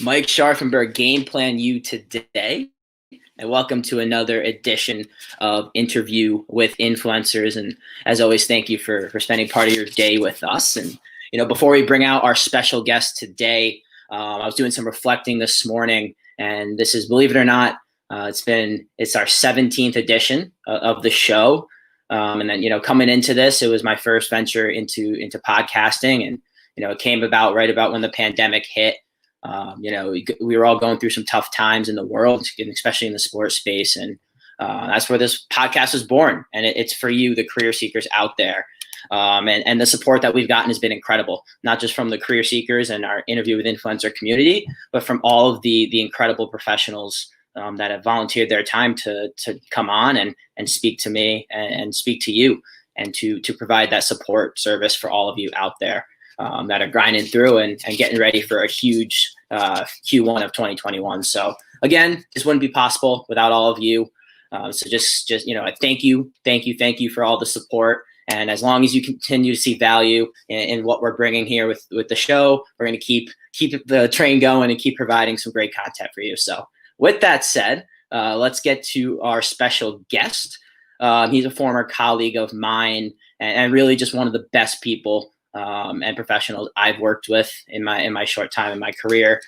Mike Scharfenberg, Game Plan You today, and welcome to another edition of Interview with Influencers. And as always, thank you for spending part of your day with us. And before we bring out our special guest today, I was doing some reflecting this morning, and this is, believe it or not, it's our 17th edition of the show. And then coming into this, it was my first venture into podcasting, and it came about right about when the pandemic hit. We were all going through some tough times in the world, especially in the sports space. And that's where this podcast was born. And it's for you, the career seekers out there. And the support that we've gotten has been incredible, not just from the career seekers and our Interview with Influencer community, but from all of the incredible professionals that have volunteered their time to come on and speak to me and speak to you, and to provide that support service for all of you out there. That are grinding through and getting ready for a huge Q1 of 2021. So again, this wouldn't be possible without all of you. So just thank you for all the support. And as long as you continue to see value in what we're bringing here with the show, we're going to keep the train going and keep providing some great content for you. So with that said, let's get to our special guest. He's a former colleague of mine and really just one of the best people and professionals I've worked with in my short time in my career.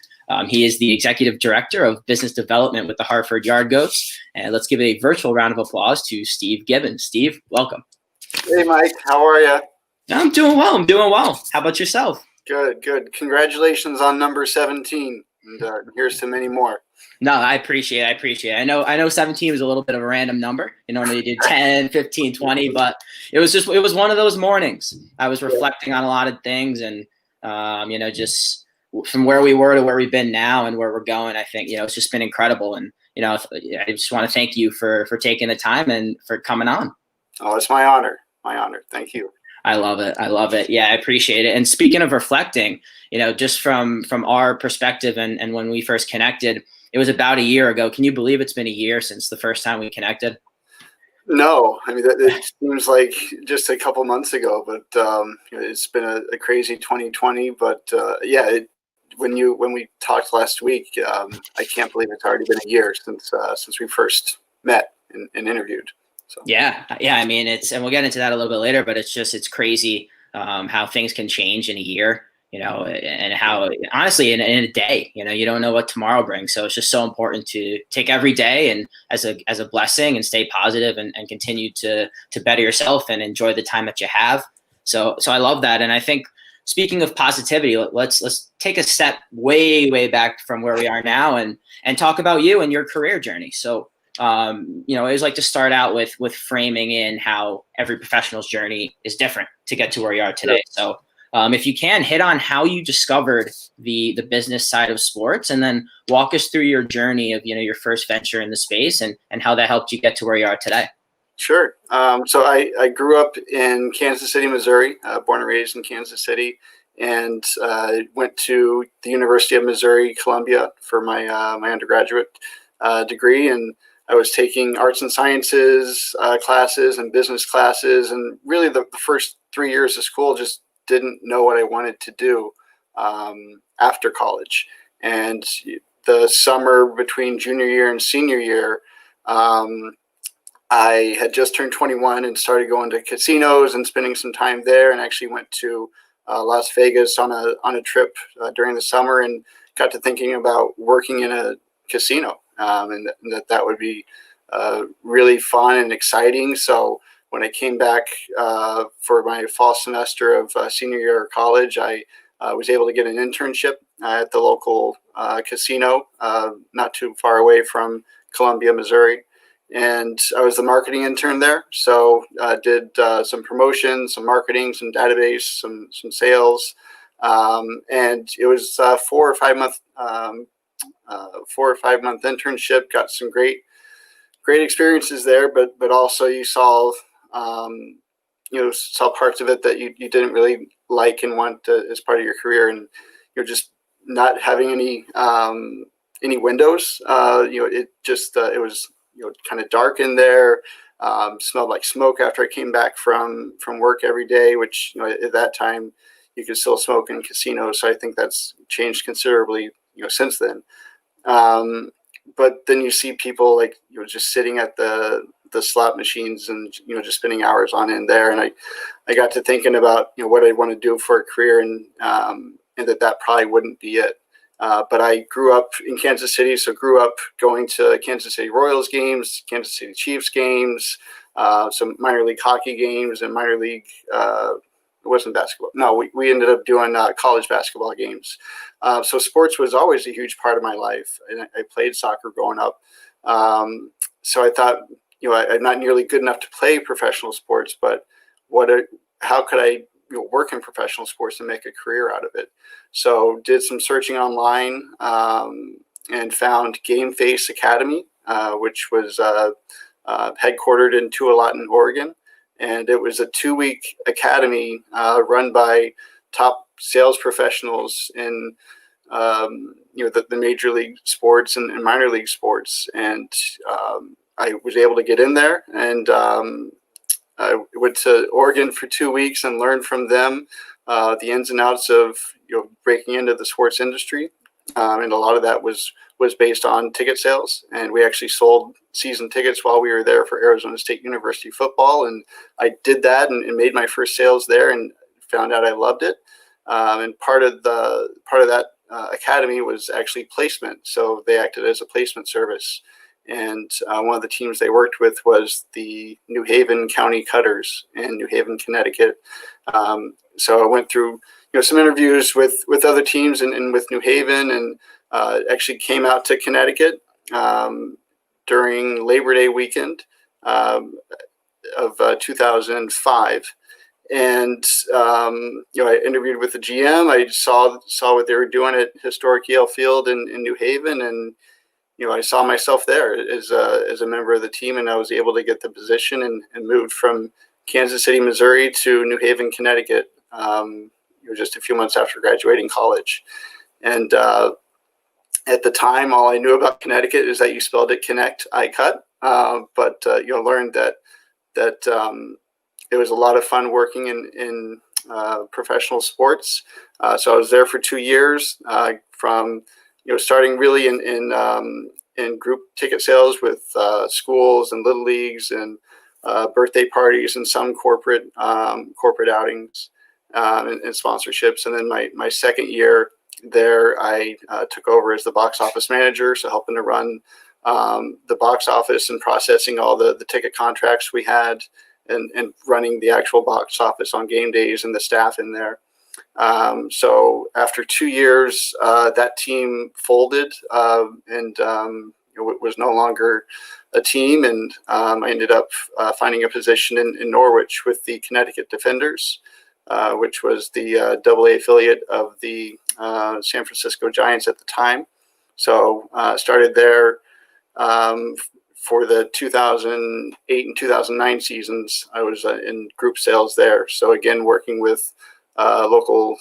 He is the executive director of business development with the Hartford Yard Goats. And let's give a virtual round of applause to Steve Gibbons. Steve, welcome. Hey, Mike. How are you? I'm doing well. How about yourself? Good. Congratulations on number 17. And here's to many more. No, I appreciate it. I know 17 was a little bit of a random number. You normally do 10, 15, 20, but it was one of those mornings. I was reflecting on a lot of things, and just from where we were to where we've been now and where we're going, I think it's just been incredible. And I just want to thank you for taking the time and for coming on. Oh, it's my honor. Thank you. I love it. Yeah, I appreciate it. And speaking of reflecting, just from our perspective and when we first connected, it was about a year ago. Can you believe it's been a year since the first time we connected? No, I mean, it seems like just a couple months ago, but it's been a crazy 2020. But when we talked last week, I can't believe it's already been a year since we first met and interviewed. So. Yeah. I mean, and we'll get into that a little bit later, but it's crazy how things can change in a year. And how honestly in a day, you don't know what tomorrow brings. So it's just so important to take every day and as a blessing and stay positive and continue to better yourself and enjoy the time that you have. So I love that. And I think speaking of positivity, let's take a step way back from where we are now and talk about you and your career journey. So, I always like to start out with framing in how every professional's journey is different to get to where you are today. So, if you can hit on how you discovered the business side of sports, and then walk us through your journey of, your first venture in the space and how that helped you get to where you are today. Sure. So I grew up in Kansas City, Missouri, born and raised in Kansas City, and went to the University of Missouri, Columbia for my undergraduate degree. And I was taking arts and sciences classes and business classes. And really the first 3 years of school just didn't know what I wanted to do after college. And the summer between junior year and senior year, I had just turned 21 and started going to casinos and spending some time there, and actually went to Las Vegas on a trip during the summer, and got to thinking about working in a casino, and that would be really fun and exciting. So when I came back for my fall semester of senior year of college, I was able to get an internship at the local casino, not too far away from Columbia, Missouri. And I was the marketing intern there. So I did some promotions, some marketing, some database, some sales. And it was 4 or 5 month internship. Got some great experiences there, but also you saw parts of it that you didn't really like and want as part of your career, and you're just not having any windows. It was kind of dark in there. Smelled like smoke after I came back from work every day, which at that time you could still smoke in casinos. So I think that's changed considerably since then. But then you see people like, just sitting at the slot machines and, just spending hours on end there. And I got to thinking about, what I want to do for a career, and that probably wouldn't be it. But I grew up in Kansas City, so grew up going to Kansas City Royals games, Kansas City Chiefs games, some minor league hockey games, and minor league, it wasn't basketball. No, we ended up doing college basketball games. So sports was always a huge part of my life, and I played soccer growing up. So I thought, I'm not nearly good enough to play professional sports, but how could I work in professional sports and make a career out of it? So did some searching online, and found Game Face Academy, which was headquartered in Tualatin, Oregon. And it was a 2-week academy run by top sales professionals in the major league sports and minor league sports. And I was able to get in there, and I went to Oregon for 2 weeks and learned from them the ins and outs of breaking into the sports industry. And a lot of that was based on ticket sales. And we actually sold season tickets while we were there for Arizona State University football. And I did that and made my first sales there, and found out I loved it. And part of that academy was actually placement. So they acted as a placement service. And one of the teams they worked with was the New Haven County Cutters in New Haven, Connecticut. So I went through some interviews with other teams and with New Haven, and actually came out to Connecticut during Labor Day weekend of 2005. And I interviewed with the GM. I saw what they were doing at historic Yale Field in New Haven, and I saw myself there as a member of the team, and I was able to get the position and moved from Kansas City, Missouri to New Haven, Connecticut, just a few months after graduating college. And at the time, all I knew about Connecticut is that you spelled it connect, I cut. But learned that it was a lot of fun working in professional sports. So I was there for 2 years, from starting really in group ticket sales with schools and little leagues and birthday parties and some corporate outings and sponsorships. And then my second year there, I took over as the box office manager, so helping to run the box office and processing all the ticket contracts we had, and running the actual box office on game days and the staff in there. So after 2 years, that team folded, and it was no longer a team. And I ended up finding a position in Norwich with the Connecticut Defenders, which was the AA affiliate of the San Francisco Giants at the time. So started there for the 2008 and 2009 seasons. I was in group sales there. So again, working with local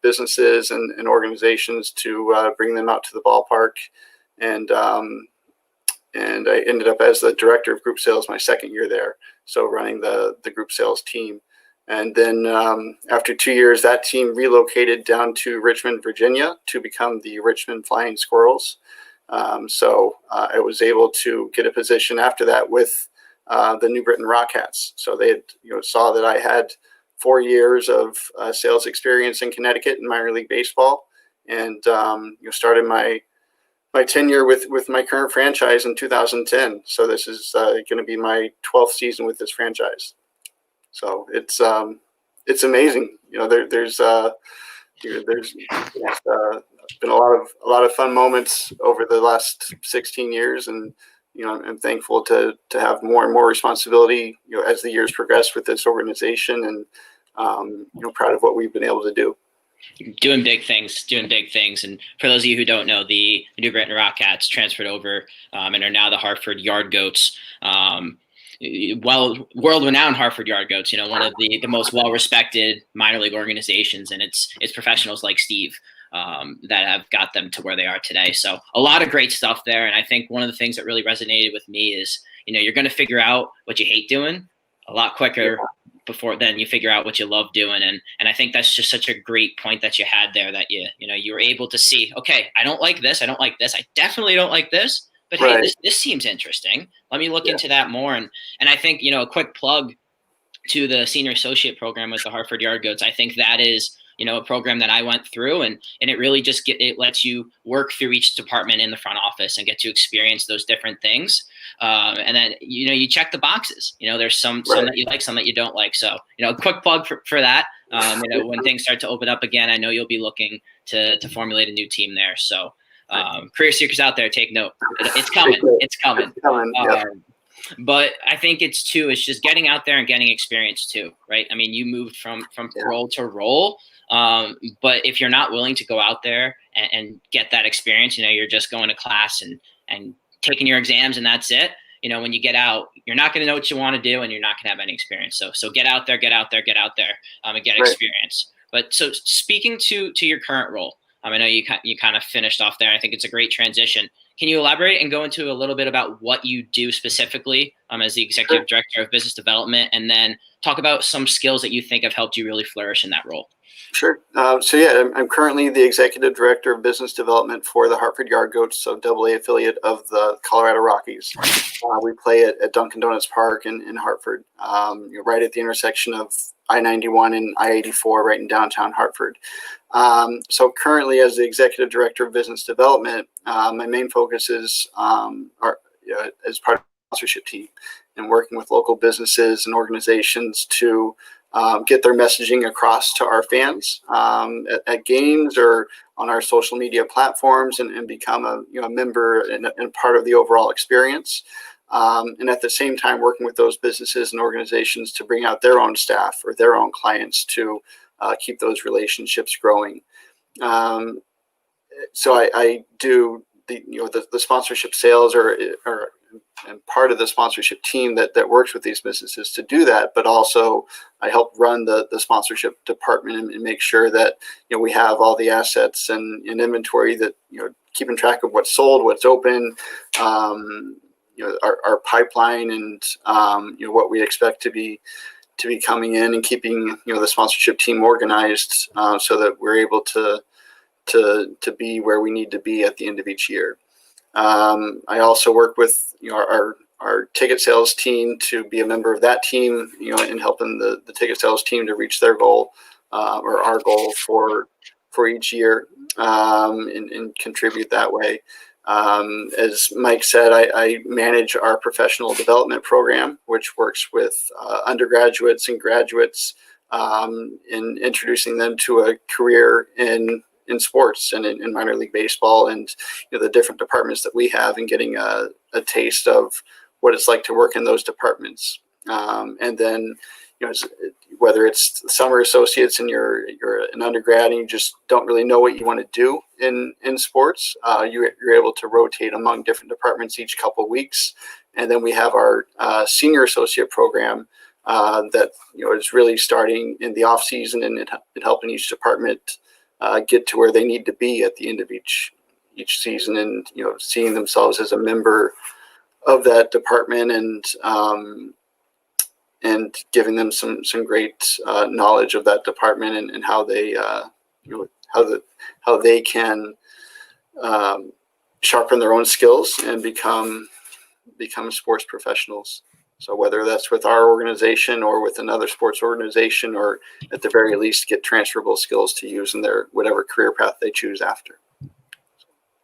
businesses and organizations to bring them out to the ballpark. And I ended up as the director of group sales my second year there, so running the group sales team. And then after 2 years, that team relocated down to Richmond, Virginia, to become the Richmond Flying Squirrels. So I was able to get a position after that with the New Britain Rockcats. So they had, saw that I had 4 years of sales experience in Connecticut in minor league baseball, and started my tenure with my current franchise in 2010. So this is going to be my 12th season with this franchise. So it's amazing. There's been a lot of fun moments over the last 16 years, and I'm thankful to have more and more responsibility as the years progress with this organization, and proud of what we've been able to do. Doing big things. And for those of you who don't know, the New Britain Rockcats transferred over and are now the Hartford Yard Goats. World-renowned Hartford Yard Goats, one of the most well-respected minor league organizations, and it's professionals like Steve that have got them to where they are today. So a lot of great stuff there. And I think one of the things that really resonated with me is, you're going to figure out what you hate doing a lot quicker before then you figure out what you love doing. And I think that's just such a great point that you had there, that you were able to see, okay, I don't like this. I don't like this. I definitely don't like this, but hey, Right. this seems interesting. Let me look Yeah. into that more. And I think, a quick plug to the senior associate program with the Hartford Yard Goats. I think that is, a program that I went through, and it really just it lets you work through each department in the front office and get to experience those different things. And then, you check the boxes, there's some Right. that you like, some that you don't like. So, a quick plug for that. When things start to open up again, I know you'll be looking to formulate a new team there. So, career seekers out there, take note. It's coming. It's coming. It's coming. Yeah. But I think it's just getting out there and getting experience too, right? I mean, you moved from role to role, but if you're not willing to go out there and get that experience, you're just going to class and taking your exams and that's it. When you get out, you're not going to know what you want to do, and you're not going to have any experience. So get out there, and get experience. But so speaking to your current role, I know you kind of finished off there. I think it's a great transition. Can you elaborate and go into a little bit about what you do specifically as the executive director of business development, and then talk about some skills that you think have helped you really flourish in that role? Sure. I'm currently the executive director of business development for the Hartford Yard Goats, so AA affiliate of the Colorado Rockies. We play at Dunkin' Donuts Park in Hartford, right at the intersection of I-91 and I-84, right in downtown Hartford. So currently, as the executive director of business development, my main focus is as part of the sponsorship team and working with local businesses and organizations to get their messaging across to our fans at games or on our social media platforms, and become a member and part of the overall experience. And at the same time, working with those businesses and organizations to bring out their own staff or their own clients to keep those relationships growing. So I do the sponsorship sales and part of the sponsorship team that works with these businesses to do that, but also I help run the sponsorship department and make sure that we have all the assets and inventory, that keeping track of what's sold, what's open, our pipeline, and what we expect to be coming in, and keeping the sponsorship team organized so that we're able to be where we need to be at the end of each year. I also work with our ticket sales team to be a member of that team, in helping the ticket sales team to reach their goal or our goal for each year, and contribute that way. As Mike said, I manage our professional development program, which works with undergraduates and graduates in introducing them to a career in sports and in minor league baseball, and the different departments that we have, and getting a taste of what it's like to work in those departments. And then, whether it's summer associates and you're an undergrad and you just don't really know what you want to do in sports, you're able to rotate among different departments each couple of weeks. And then we have our senior associate program that is really starting in the off season, and helping each department get to where they need to be at the end of each season, and seeing themselves as a member of that department, and giving them some great knowledge of that department, and how they how they can sharpen their own skills and become sports professionals. So whether that's with our organization or with another sports organization, or at the very least get transferable skills to use in their whatever career path they choose after.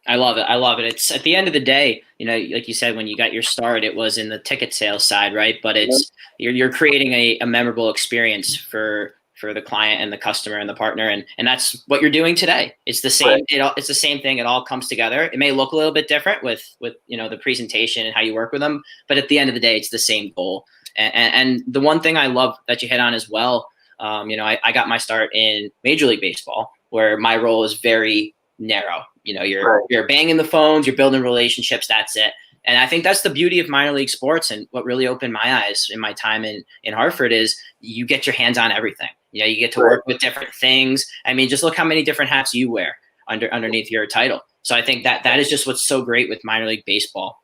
I love it. It's at the end of the day, like you said, when you got your start, it was in the ticket sales side, right? But it's you're creating a memorable experience for the client and the customer and the partner, and that's what you're doing today. It's the same. Right. It's the same thing. It all comes together. It may look a little bit different with the presentation and how you work with them, but at the end of the day, it's the same goal. And the one thing I love that you hit on as well, I got my start in Major League Baseball, where my role is very narrow. You're banging the phones, you're building relationships. That's it. And I think that's the beauty of minor league sports, and what really opened my eyes in my time in Hartford is you get your hands on everything. You get to work with different things. I mean, just look how many different hats you wear underneath your title. So I think that is just what's so great with minor league baseball.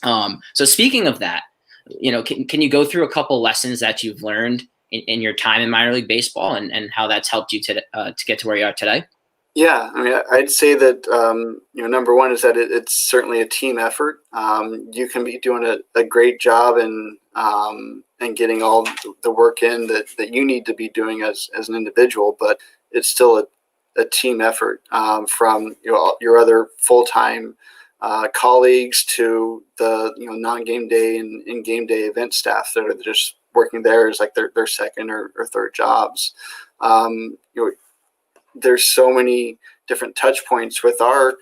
So speaking of that, can you go through a couple lessons that you've learned in your time in minor league baseball, and how that's helped you to get to where you are today? Yeah, I mean, I'd say that number one is that it's certainly a team effort. You can be doing a great job and getting all the work in that you need to be doing as an individual, but it's still a team effort, from your other full-time colleagues to the non-game day and game day event staff that are just working there as like their second or third jobs. There's so many different touch points with our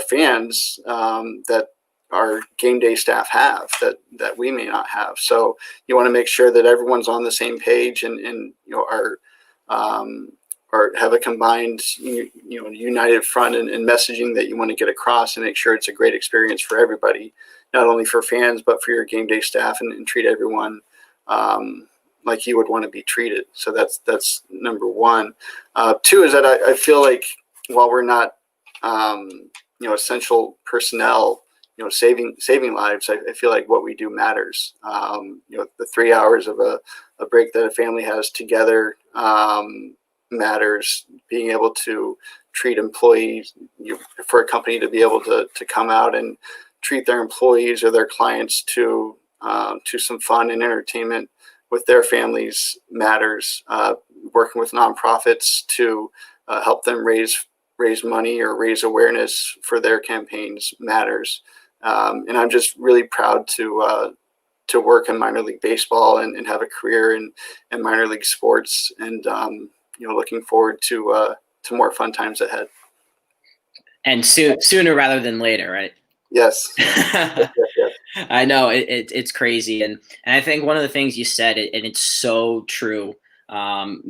fans that our game day staff have that we may not have. So you want to make sure that everyone's on the same page and or have a combined united front and messaging that you want to get across and make sure it's a great experience for everybody, not only for fans but for your game day staff, and treat everyone like you would want to be treated. So that's number one. Two is that I feel like while we're not essential personnel, saving lives, I feel like what we do matters. The 3 hours of a break that a family has together matters. Being able to treat employees, for a company to be able to come out and treat their employees or their clients to some fun and entertainment with their families matters. Working with nonprofits to help them raise money or raise awareness for their campaigns matters. And I'm just really proud to work in minor league baseball and have a career in minor league sports, and looking forward to more fun times ahead. And sooner rather than later, right? Yes. I know it's crazy, and I think one of the things you said, and it's so true,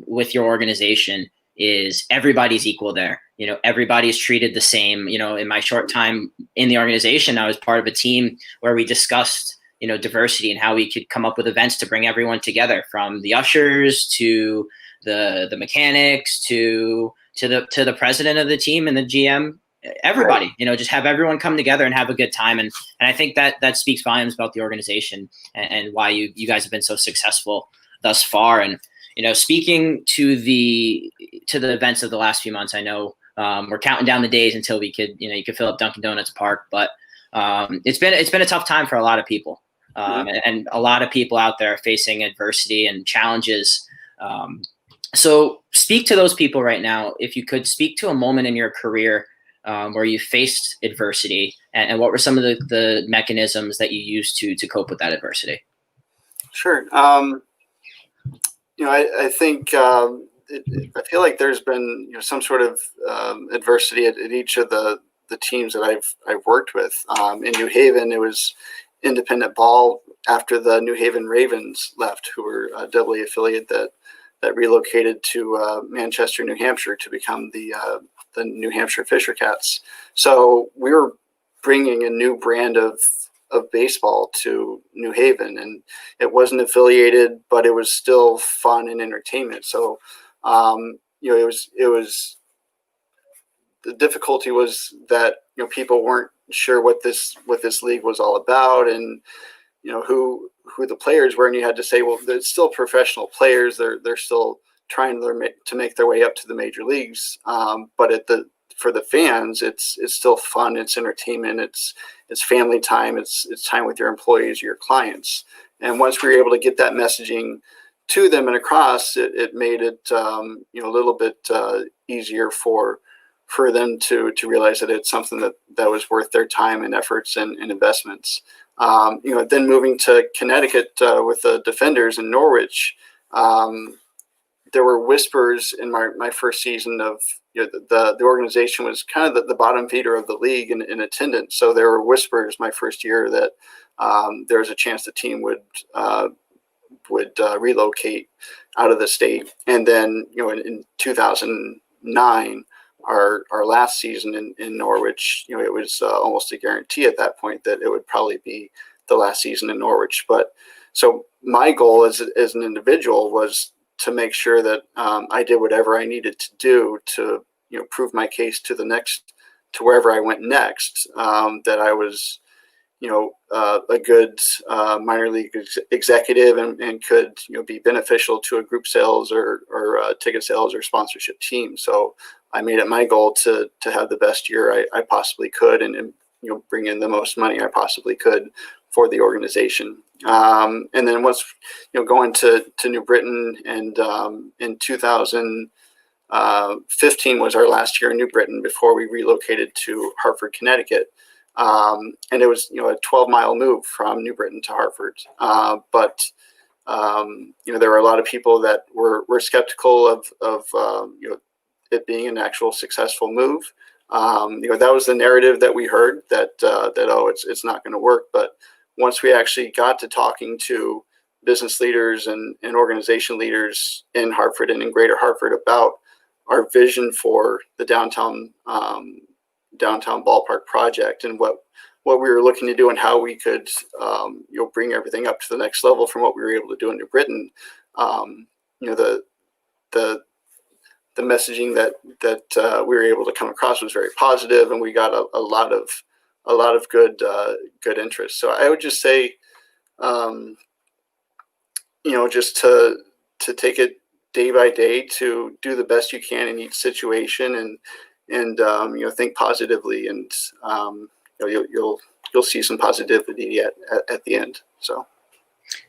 with your organization, is everybody's equal there. Everybody's treated the same. In my short time in the organization, I was part of a team where we discussed diversity and how we could come up with events to bring everyone together, from the ushers to the mechanics to the president of the team and the GM. Everybody, just have everyone come together and have a good time. And I think that speaks volumes about the organization and why you guys have been so successful thus far. And, speaking to the events of the last few months, I know we're counting down the days until we could, you could fill up Dunkin' Donuts Park, but it's been a tough time for a lot of people. And a lot of people out there are facing adversity and challenges. So speak to those people right now. If you could speak to a moment in your career where you faced adversity, and what were some of the mechanisms that you used to cope with that adversity? Sure. I think I feel like there's been some sort of adversity at each of the teams that I've worked with. In New Haven, it was independent ball after the New Haven Ravens left, who were a AA affiliate that relocated to Manchester, New Hampshire, to become the New Hampshire Fisher Cats. So we were bringing a new brand of baseball to New Haven, and it wasn't affiliated, but it was still fun and entertainment. So it was the difficulty was that people weren't sure what this league was all about, and who the players were, and you had to say, well, they're still professional players. They're still trying to make their way up to the major leagues. But for the fans, it's still fun. It's entertainment. It's family time. It's time with your employees, your clients. And once we were able to get that messaging to them and across, it made it a little bit easier for them to realize that it's something that was worth their time and efforts and investments. Then moving to Connecticut with the Defenders in Norwich, there were whispers in my first season of the organization was kind of the bottom feeder of the league in attendance. So there were whispers my first year that there was a chance the team would relocate out of the state. And then in 2009, our last season in Norwich, it was almost a guarantee at that point that it would probably be the last season in Norwich. But so my goal as an individual was to make sure that I did whatever I needed to do to prove my case to wherever I went next, that I was a good minor league executive and could be beneficial to a group sales or ticket sales or sponsorship team. So I made it my goal to have the best year I possibly could and bring in the most money I possibly could for the organization. And then once going to New Britain, and in 2015 was our last year in New Britain before we relocated to Hartford, Connecticut. And it was a 12-mile move from New Britain to Hartford. But there were a lot of people that were skeptical of it being an actual successful move. That was the narrative that we heard, that it's not going to work. But once we actually got to talking to business leaders and organization leaders in Hartford and in Greater Hartford about our vision for the downtown ballpark project and what we were looking to do and how we could bring everything up to the next level from what we were able to do in New Britain, the messaging that we were able to come across was very positive, and we got a lot of good interest. So I would just say, just to take it day by day, to do the best you can in each situation, and think positively, and you'll see some positivity at the end. So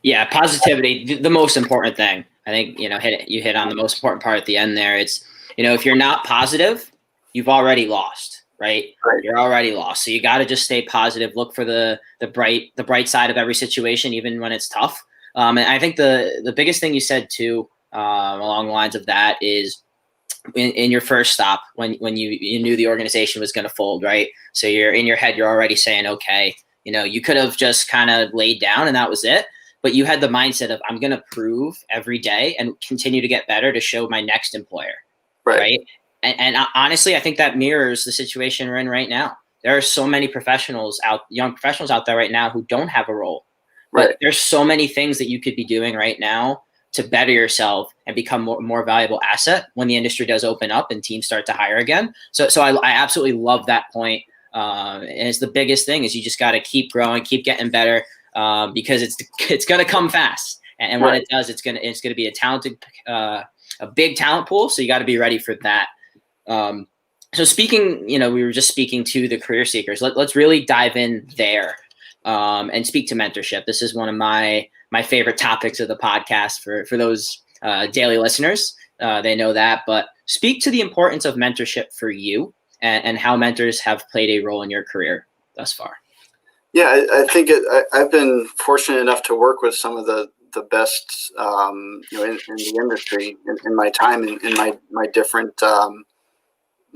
yeah, positivity, the most important thing. I think you hit on the most important part at the end there. It's if you're not positive, you've already lost, right? You're already lost. So you got to just stay positive. Look for the bright side of every situation, even when it's tough. And I think the biggest thing you said too, along the lines of that, is in your first stop, when you knew the organization was going to fold, right? So you're in your head, you're already saying, okay, you could have just kind of laid down and that was it. But you had the mindset of, I'm going to prove every day and continue to get better to show my next employer. Right. And honestly, I think that mirrors the situation we're in right now. There are so many young professionals out there right now who don't have a role. But there's so many things that you could be doing right now to better yourself and become more valuable asset when the industry does open up and teams start to hire again. So I absolutely love that point. And it's the biggest thing is you just got to keep growing, keep getting better. Because it's going to come fast, and when it does, it's going to be a big talent pool. So you got to be ready for that. So speaking, we were just speaking to the career seekers. Let's really dive in there and speak to mentorship. This is one of my favorite topics of the podcast for those daily listeners. They know that, but speak to the importance of mentorship for you and how mentors have played a role in your career thus far. Yeah, I think I've been fortunate enough to work with some of the best, in the industry in my time in my different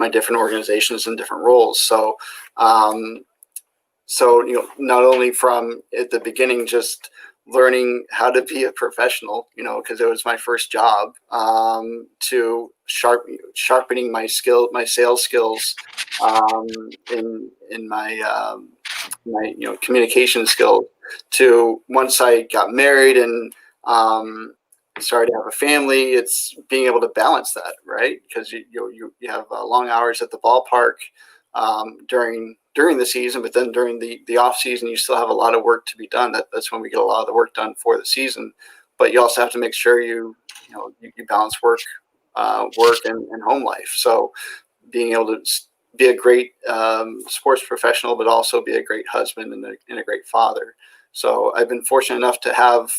organizations and different roles. So, not only from at the beginning, just learning how to be a professional, because it was my first job, to sharpening my sales skills, in my communication skills, to once I got married and started to have a family, it's being able to balance that, right? Because you have long hours at the ballpark during the season, but then during the off season, you still have a lot of work to be done. That's when we get a lot of the work done for the season. But you also have to make sure you balance work and home life. So being able to be a great sports professional, but also be a great husband and a great father. So I've been fortunate enough to have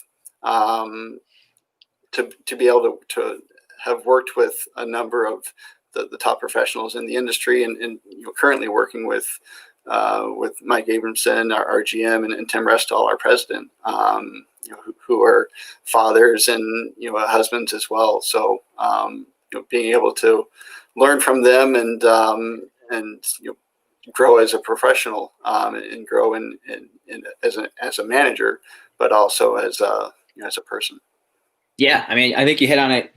to be able to have worked with a number of the top professionals in the industry, and currently working with Mike Abramson, our GM, and Tim Restall, our president, who are fathers and husbands as well. So being able to learn from them and grow as a professional, and grow as a manager, but also as a person. Yeah, I mean, I think you hit on it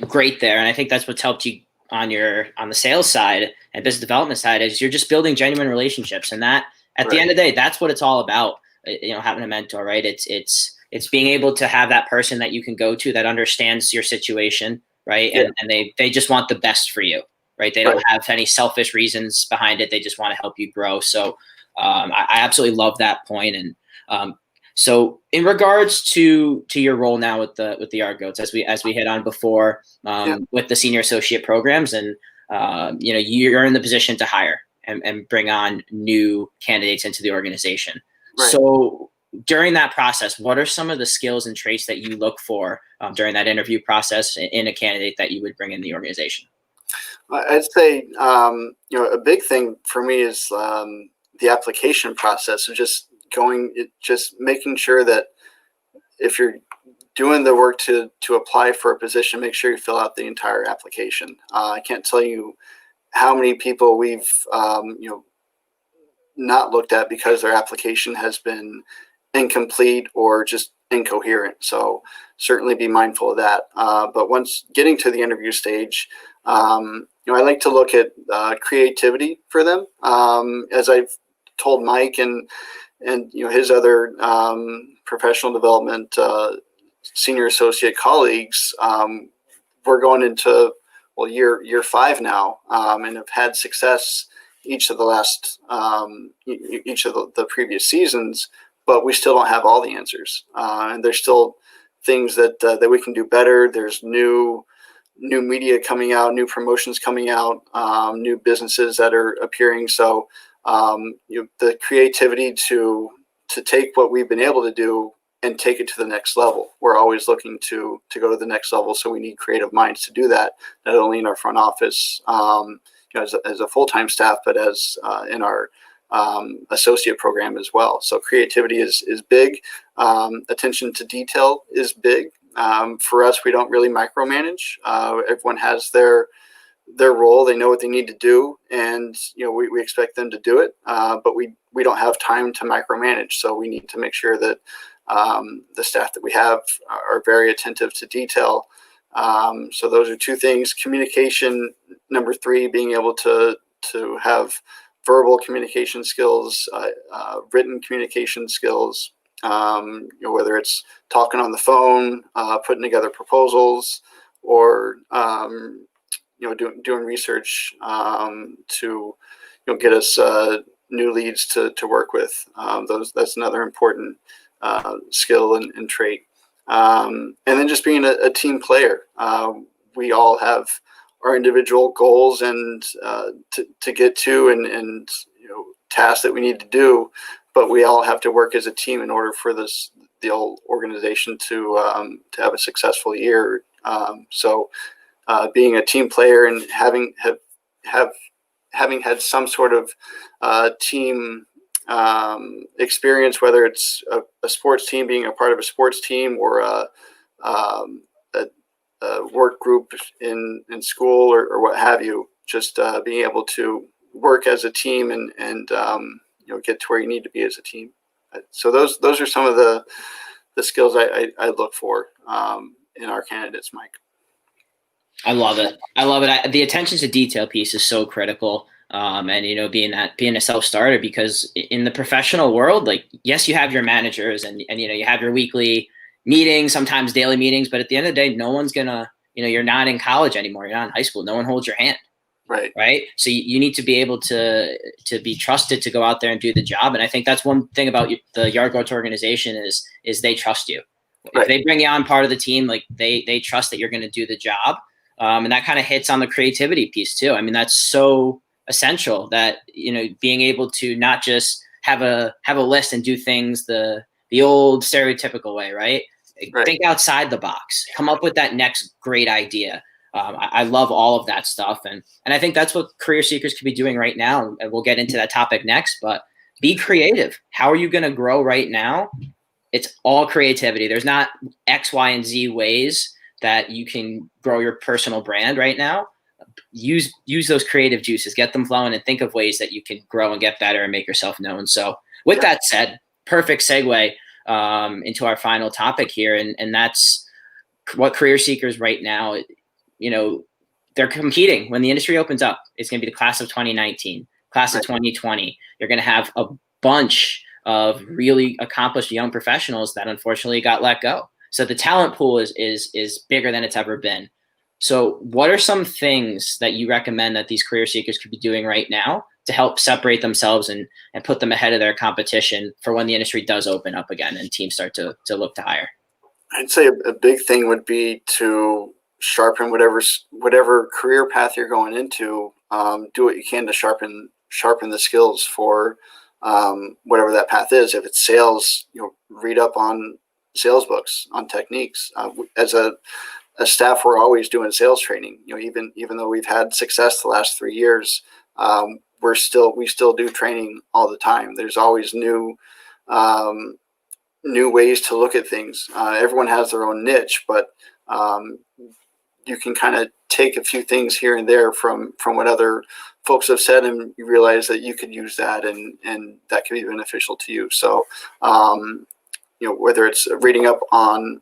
great there, and I think that's what's helped you on the sales side and business development side, is you're just building genuine relationships, and that at the end of the day, that's what it's all about. Having a mentor, right? It's being able to have that person that you can go to that understands your situation, right? Yeah. And they just want the best for you, right? They don't have any selfish reasons behind it. They just want to help you grow. So I absolutely love that point. And so in regards to your role now with the Argoats, as we hit on before, with the senior associate programs, and you're in the position to hire and bring on new candidates into the organization. Right. So during that process, what are some of the skills and traits that you look for during that interview process in a candidate that you would bring in the organization? I'd say a big thing for me is the application process of just making sure that if you're doing the work to apply for a position, make sure you fill out the entire application. I can't tell you how many people we've not looked at because their application has been incomplete or just incoherent. So certainly be mindful of that. But once getting to the interview stage, I like to look at creativity for them. As I've told Mike and his other professional development senior associate colleagues, we're going into year 5 now, and have had success each of the last each of the previous seasons, but we still don't have all the answers, and there's still things that we can do better. There's new media coming out, new promotions coming out, new businesses that are appearing. So the creativity to take what we've been able to do and take it to the next level. We're always looking to go to the next level, so we need creative minds to do that, not only in our front office as a full-time staff, but as in our associate program as well. So creativity is big. Attention to detail is big. For us, we don't really micromanage. Everyone has their role. They know what they need to do, and we expect them to do it. But we don't have time to micromanage. So we need to make sure that the staff that we have are very attentive to detail. So those are 2 things. Communication, number 3, being able to have verbal communication skills, written communication skills, whether it's talking on the phone, putting together proposals, or doing research to get us new leads to work with. That's another important skill and trait. And then just being a team player. We all have our individual goals and to get to, and tasks that we need to do, but we all have to work as a team in order for the whole organization to have a successful year. So being a team player and having had some sort of team experience, whether it's a sports team, being a part of a sports team, or a work group in school, or what have you, just being able to work as a team and get to where you need to be as a team. So those are some of the skills I look for in our candidates, Mike. I love it. The attention to detail piece is so critical. And being a self-starter, because in the professional world, like, yes, you have your managers and you have your weekly meetings, sometimes daily meetings, but at the end of the day, no one's gonna, you're not in college anymore. You're not in high school. No one holds your hand. Right. So you need to be able to be trusted to go out there and do the job. And I think that's one thing about the Yard Goats organization is they trust you. Right. If they bring you on part of the team, like they trust that you're going to do the job. And that kind of hits on the creativity piece too. I mean, that's so essential, that, being able to not just have a list and do things the old stereotypical way, right? Think outside the box, come up with that next great idea. I love all of that stuff. And I think that's what career seekers could be doing right now. And we'll get into that topic next, but be creative. How are you going to grow right now? It's all creativity. There's not X, Y, and Z ways that you can grow your personal brand right now. Use those creative juices, get them flowing, and think of ways that you can grow and get better and make yourself known. So with that said, perfect segue into our final topic here. And that's what career seekers right now, they're competing. When the industry opens up, it's going to be the class of 2019, class of 2020. You're going to have a bunch of really accomplished young professionals that unfortunately got let go. So the talent pool is bigger than it's ever been. So what are some things that you recommend that these career seekers could be doing right now to help separate themselves and put them ahead of their competition for when the industry does open up again and teams start to look to hire? I'd say a big thing would be to sharpen whatever career path you're going into. Do what you can to sharpen the skills for whatever that path is. If it's sales, read up on sales books, on techniques. As a staff, we're always doing sales training. Even though we've had success the last 3 years, we still do training all the time. There's always new ways to look at things. Everyone has their own niche, but you can kind of take a few things here and there from what other folks have said, and you realize that you could use that, and that could be beneficial to you. So, whether it's reading up on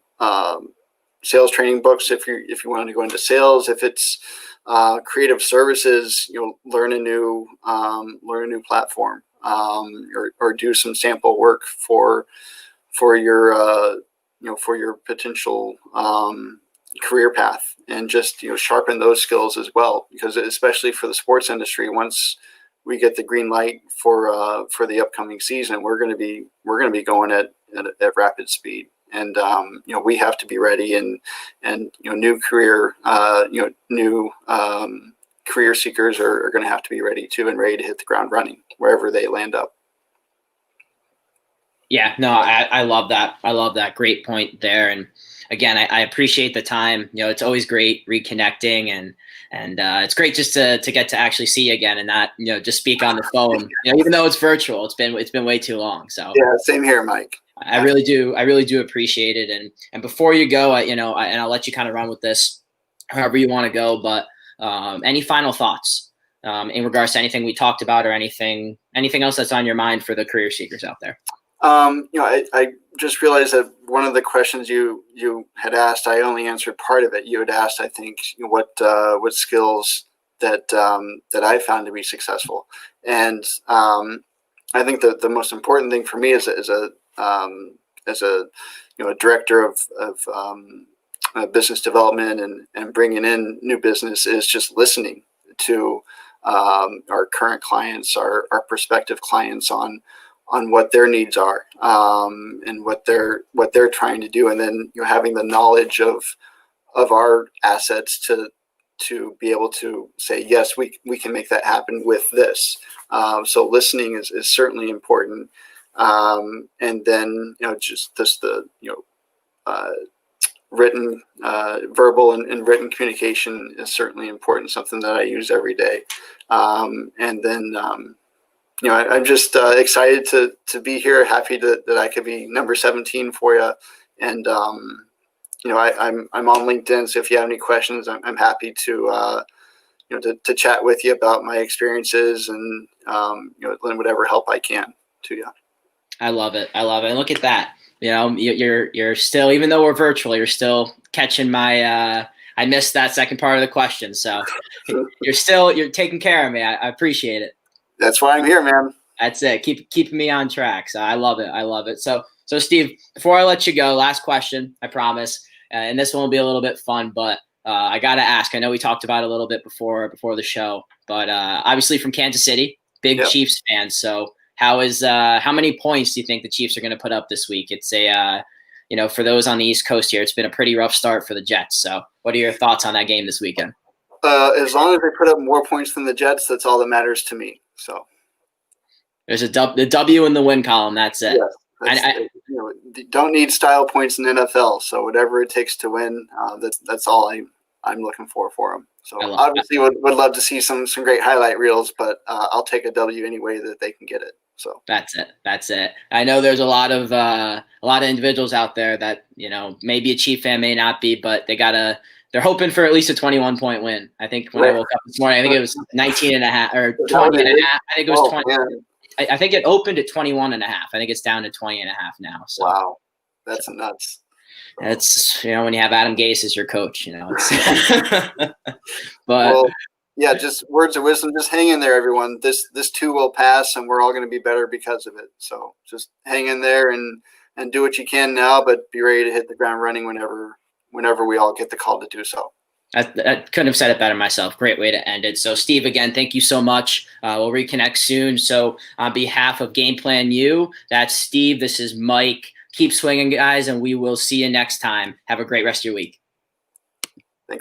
sales training books, if you want to go into sales, if it's creative services, learn a new platform, or do some sample work for your for your potential career path, and just sharpen those skills as well, because especially for the sports industry, once we get the green light for the upcoming season, we're going to be going at rapid speed, and we have to be ready, and new career career seekers are going to have to be ready too, and ready to hit the ground running wherever they land up. Yeah, no, I love that. I love that. Great point there. And again, I appreciate the time. It's always great reconnecting, and it's great just to get to actually see you again, and not just speak on the phone. Even though it's virtual, it's been way too long. So yeah, same here, Mike. I really do appreciate it. And before you go, and I'll let you kind of run with this however you want to go. But any final thoughts in regards to anything we talked about, or anything else that's on your mind for the career seekers out there? I just realized that one of the questions you had asked, I only answered part of it. You had asked, I think, what skills that I found to be successful, and I think that the most important thing for me as a director of business development and bringing in new business is just listening to our current clients, our prospective clients on what their needs are, and what they're trying to do, and then having the knowledge of our assets to be able to say, yes, we can make that happen with this. So listening is certainly important, and then just the written, verbal and written communication is certainly important. Something that I use every day, and then. I'm just excited to be here. Happy that I could be number 17 for you. And, I'm on LinkedIn. So if you have any questions, I'm happy to chat with you about my experiences, and, lend whatever help I can to you. I love it. And look at that. You're still, even though we're virtual, you're still catching my, I missed that second part of the question. So you're taking care of me. I appreciate it. That's why I'm here, man. That's it. Keeping me on track. So I love it. So Steve, before I let you go, last question, I promise. And this one will be a little bit fun, but I got to ask. I know we talked about it a little bit before the show, but obviously from Kansas City, big Yep. Chiefs fan. So how many points do you think the Chiefs are going to put up this week? It's for those on the East Coast here, it's been a pretty rough start for the Jets. So what are your thoughts on that game this weekend? As long as they put up more points than the Jets, that's all that matters to me. So there's the W in the win column. That's it. Yes, don't need style points in NFL. So whatever it takes to win, that's all I'm looking for them. So obviously would love to see some great highlight reels, but I'll take a W any way that they can get it. So that's it. I know there's a lot of individuals out there that maybe a Chief fan, may not be, but they're hoping for at least a 21-point win. I think when I woke up this morning, I think it was 19 and a half or 20 and a half. I think it was 20. Man. I think it opened at 21 and a half. I think it's down to 20 and a half now. So. Wow. That's nuts. It's, when you have Adam Gase as your coach, but well, yeah, just words of wisdom. Just hang in there, everyone. This too will pass, and we're all going to be better because of it. So just hang in there and do what you can now, but be ready to hit the ground running whenever we all get the call to do so. I couldn't have said it better myself. Great way to end it. So, Steve, again, thank you so much. We'll reconnect soon. So, on behalf of Game Plan U, that's Steve. This is Mike. Keep swinging, guys, and we will see you next time. Have a great rest of your week.